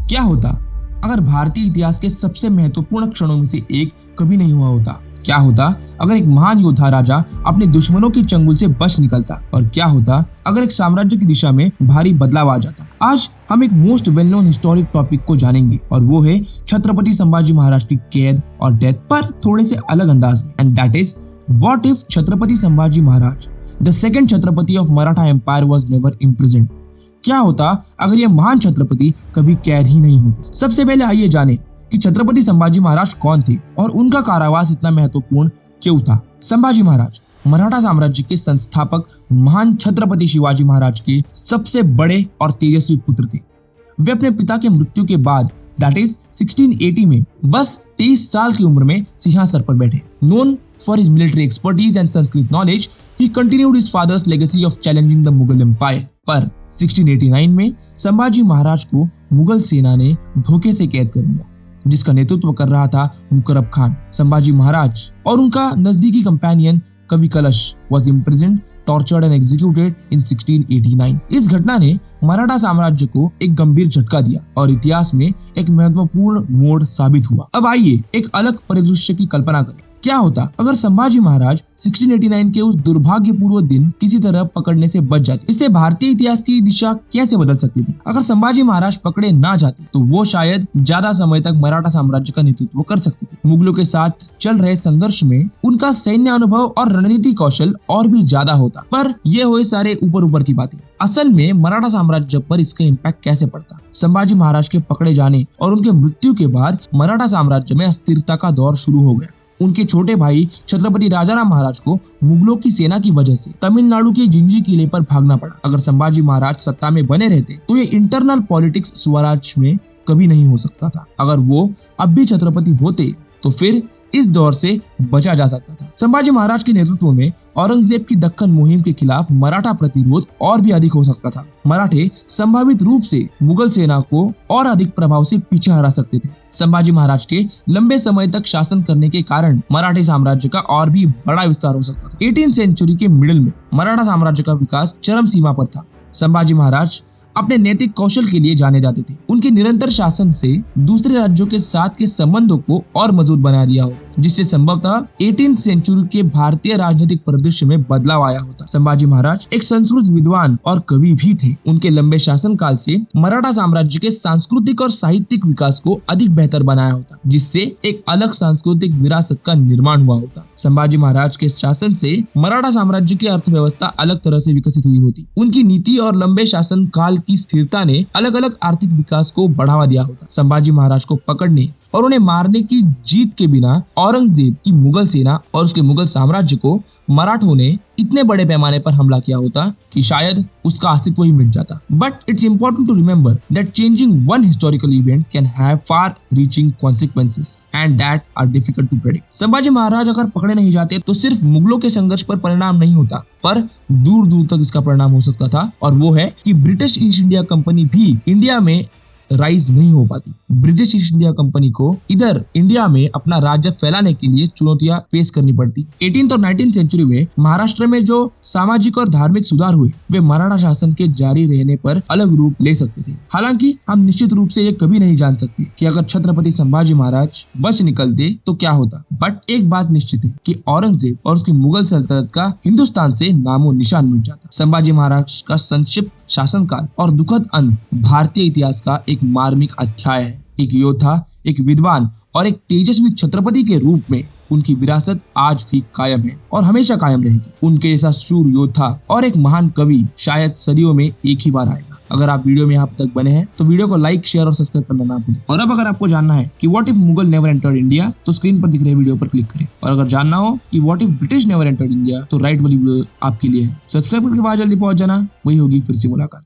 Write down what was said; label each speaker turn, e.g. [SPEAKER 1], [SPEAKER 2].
[SPEAKER 1] क्या होता अगर भारतीय इतिहास के सबसे महत्वपूर्ण क्षणों में से एक कभी नहीं हुआ होता? क्या होता अगर एक महान योद्धा राजा अपने दुश्मनों के चंगुल से बच निकलता? और क्या होता अगर एक साम्राज्य की दिशा में भारी बदलाव आ जाता? आज हम एक most well known historic topic को जानेंगे और वो है छत्रपति संभाजी महाराज की कैद और डेथ, पर थोड़े से अलग अंदाज में। And that is what if Chhatrapati Sambhaji Maharaj the second Chhatrapati of Maratha empire was never imprisoned. क्या होता अगर यह महान छत्रपति कभी कैद ही नहीं होते? सबसे पहले आइए जाने कि छत्रपति संभाजी महाराज कौन थे और उनका कारावास इतना महत्वपूर्ण क्यों था। संभाजी महाराज मराठा साम्राज्य के संस्थापक महान छत्रपति शिवाजी महाराज के सबसे बड़े और तेजस्वी पुत्र थे। वे अपने पिता के मृत्यु के बाद दैट इज 1680 में बस 23 साल की उम्र में सिंहासन पर बैठे। Known for his military expertise and Sanskrit knowledge, he continued his father's legacy of challenging the Mughal empire. पर 1689 में संभाजी महाराज को मुगल सेना ने धोखे से कैद कर लिया, जिसका नेतृत्व कर रहा था मुकरब खान। संभाजी महाराज और उनका नजदीकी कंपेनियन कवि कलश was imprisoned, tortured and executed in 1689। इस घटना ने मराठा साम्राज्य को एक गंभीर झटका दिया और इतिहास में एक महत्वपूर्ण मोड़ साबित हुआ। अब आइए एक अलग परिदृश्य की कल्पना करें। क्या होता अगर संभाजी महाराज 1689 के उस दुर्भाग्यपूर्ण दिन किसी तरह पकड़ने से बच जाते? इससे भारतीय इतिहास की दिशा कैसे बदल सकती थी? अगर संभाजी महाराज पकड़े ना जाते तो वो शायद ज्यादा समय तक मराठा साम्राज्य का नेतृत्व कर सकते थे। मुगलों के साथ चल रहे संघर्ष में उनका सैन्य अनुभव और रणनीति कौशल और भी ज्यादा होता। पर ये हुए सारे ऊपर की बातें। असल में मराठा साम्राज्य पर इसका इम्पैक्ट कैसे पड़ता? संभाजी महाराज के पकड़े जाने और उनके मृत्यु के बाद मराठा साम्राज्य में अस्थिरता का दौर शुरू हो गया। उनके छोटे भाई छत्रपति राजाराम महाराज को मुगलों की सेना की वजह से तमिलनाडु के जिंजी किले पर भागना पड़ा। अगर संभाजी महाराज सत्ता में बने रहते तो ये इंटरनल पॉलिटिक्स स्वराज में कभी नहीं हो सकता था। अगर वो अब भी छत्रपति होते तो फिर इस दौर से बचा जा सकता था। संभाजी महाराज के नेतृत्व में औरंगजेब की दक्कन मुहिम के खिलाफ मराठा प्रतिरोध और भी अधिक हो सकता था। मराठे संभावित रूप से मुगल सेना को और अधिक प्रभाव से पीछे हरा सकते थे। संभाजी महाराज के लंबे समय तक शासन करने के कारण मराठी साम्राज्य का और भी बड़ा विस्तार हो सकता था। 18वीं सेंचुरी के मिडिल में मराठा साम्राज्य का विकास चरम सीमा पर था। संभाजी महाराज अपने नैतिक कौशल के लिए जाने जाते थे। उनके निरंतर शासन से दूसरे राज्यों के साथ के संबंधों को और मजबूत बना दिया हो, जिससे संभवतः 18वीं सेंचुरी के भारतीय राजनीतिक परिदृश्य में बदलाव आया होता। संभाजी महाराज एक संस्कृत विद्वान और कवि भी थे। उनके लंबे शासन काल से मराठा साम्राज्य के सांस्कृतिक और साहित्यिक विकास को अधिक बेहतर बनाया होता, जिससे एक अलग सांस्कृतिक विरासत का निर्माण हुआ होता। संभाजी महाराज के शासन से मराठा साम्राज्य की अर्थव्यवस्था अलग तरह से विकसित हुई होती। उनकी नीति और लंबे शासन काल की स्थिरता ने अलग अलग आर्थिक विकास को बढ़ावा दिया होता। संभाजी महाराज को पकड़ने और उन्हें मारने की जीत के बिना औरंगजेब की मुगल सेना और उसके मुगल साम्राज्य को मराठों ने इतने बड़े पैमाने पर हमला किया होता कि शायद उसका अस्तित्व ही मिट जाता। But it's important to remember that changing one historical event can have far reaching consequences and that are difficult to predict. Sambhaji Maharaj अगर पकड़े नहीं जाते तो सिर्फ मुगलों के संघर्ष पर परिणाम नहीं होता, पर दूर दूर तक इसका परिणाम हो सकता था, और वो है कि ब्रिटिश ईस्ट इंडिया कंपनी भी इंडिया में राइज नहीं हो पाती। ब्रिटिश ईस्ट इंडिया कंपनी को इधर इंडिया में अपना राज्य फैलाने के लिए चुनौतियां फेस करनी पड़ती। 18वीं और 19वीं सेंचुरी में महाराष्ट्र में जो सामाजिक और धार्मिक सुधार हुए वे मराठा शासन के जारी रहने पर अलग रूप ले सकते थे। हालांकि हम निश्चित रूप से ये कभी नहीं जान सकते कि अगर छत्रपति संभाजी महाराज बच निकलते तो क्या होता। बट एक बात निश्चित है कि औरंगजेब और उसकी मुगल सल्तनत का हिंदुस्तान से नामो निशान मिट जाता। संभाजी महाराज का संक्षिप्त शासनकाल और दुखद अंत भारतीय इतिहास का एक मार्मिक अध्याय है। एक योद्धा, एक विद्वान और एक तेजस्वी छत्रपति के रूप में उनकी विरासत आज भी कायम है और हमेशा कायम रहेगी। उनके जैसा शूर योद्धा और एक महान कवि शायद सदियों में एक ही बार आएगा। अगर आप वीडियो में यहाँ तक बने हैं तो वीडियो को लाइक, शेयर और सब्सक्राइब करना ना भूलें। और अब अगर आपको जानना है कि what if Mughal never entered India तो स्क्रीन पर दिख रहे वीडियो पर क्लिक करें। और अगर जानना हो कि what if British never entered India तो राइट वाली वीडियो आपके लिए है। सब्सक्राइब करके बाद जल्दी पहुंच जाना। वही होगी फिर से मुलाकात।